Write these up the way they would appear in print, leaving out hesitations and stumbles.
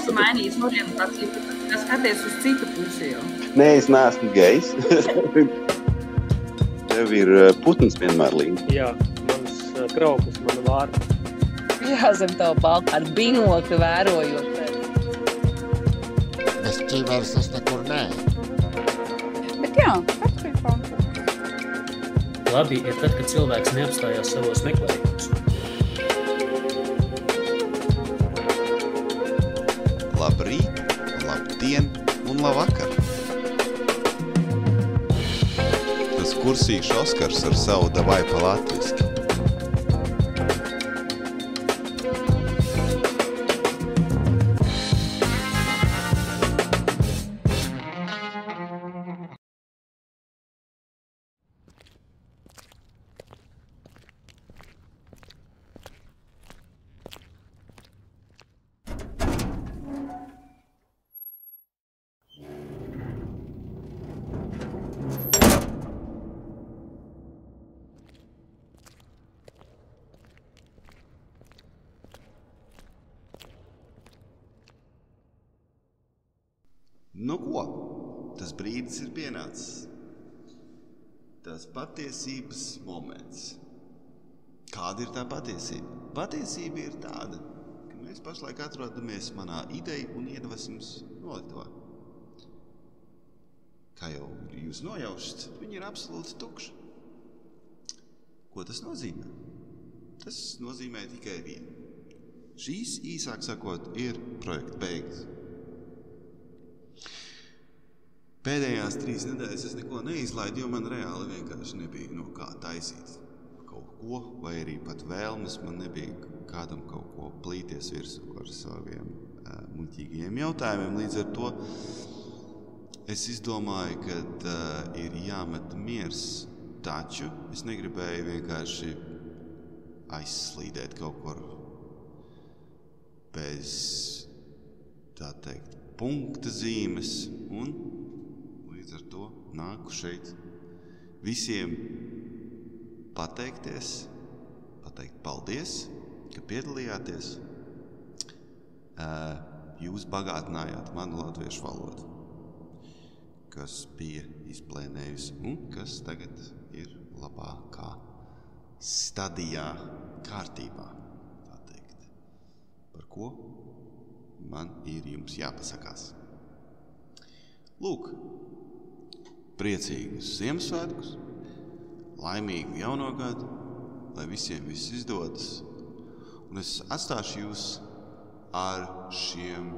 esi mainījis orientāciju, tad skaties uz citu pusi jau. Nē, es neesmu gejs. Tev ir putns vienmēr līdz. Jā, mans krauklis, mana vārta. Jā, zem tavu balku ar binokli vērojot. Bez ķiveres es nekur nē. Bet jā, atkrīpā. Labi ir tad, kad cilvēks neapstājās savos meklējumos. Labrīt, labdien un labvakar. Tas kursīgs Oskars ar savu davai pa latviski. Nu ko, tas brīdis ir pienācis. Tas patiesības moments. Kāda ir tā patiesība? Patiesība ir tāda, ka mēs pašlaik atrodamies manā ideju un iedvesmas noliktavā. Kā jau jūs nojaušat, viņi ir absolūti tukši. Ko tas nozīmē? Tas nozīmē tikai vienu. Šīs, īsāk sakot, ir projekta beigas. Pēdējās 3 nedēļas es neko neizlaidu, jo man reāli vienkārši nebija no kā taisīt kaut ko, vai arī pat vēlmes man nebija kādam kaut ko plīties virsū ar saviem muļķīgajiem jautājumiem. Līdz ar to es izdomāju, ka ir jāmet miers, taču es negribēju vienkārši aizslīdēt kaut kur bez, tā teikt, punkta zīmes un līdz ar to nāku šeit visiem pateikt paldies, ka piedalījāties. Jūs bagātinājāt manu latviešu valodu, kas bija izplēnējusi un kas tagad ir labākā stadijā kārtībā, tā teikt. Par ko man ir jums jāpasakās. Lūk, priecīgus Ziemassvētkus, laimīgu jauno gadu, lai visiem viss izdodas. Un es atstāšu jūs ar šiem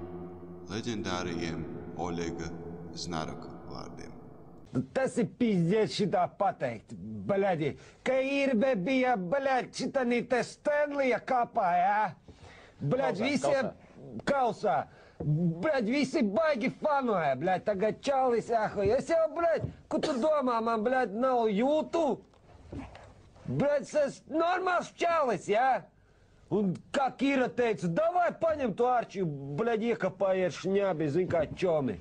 leģendārajiem Oļega Znaroka vārdiem. Tas ir pizdiet šitā pateikt, bļaļi. Ka Irbe bija, bļaļ, šitani te Stanlija kapā, jā? Bļaļ, visiem kausā. Bļaļ, visi baigi fanoja, bļaļ, tagad čalis jāhoja. Es jau, bļaļ, ko tu domā, man, bļaļ, nav jūtu? Bļaļ, es normāls čalis, jā? Un kā Kira teica, davai paņem to Arčiju, bļaļ, iekapājiet šņābi, zin kā čomi.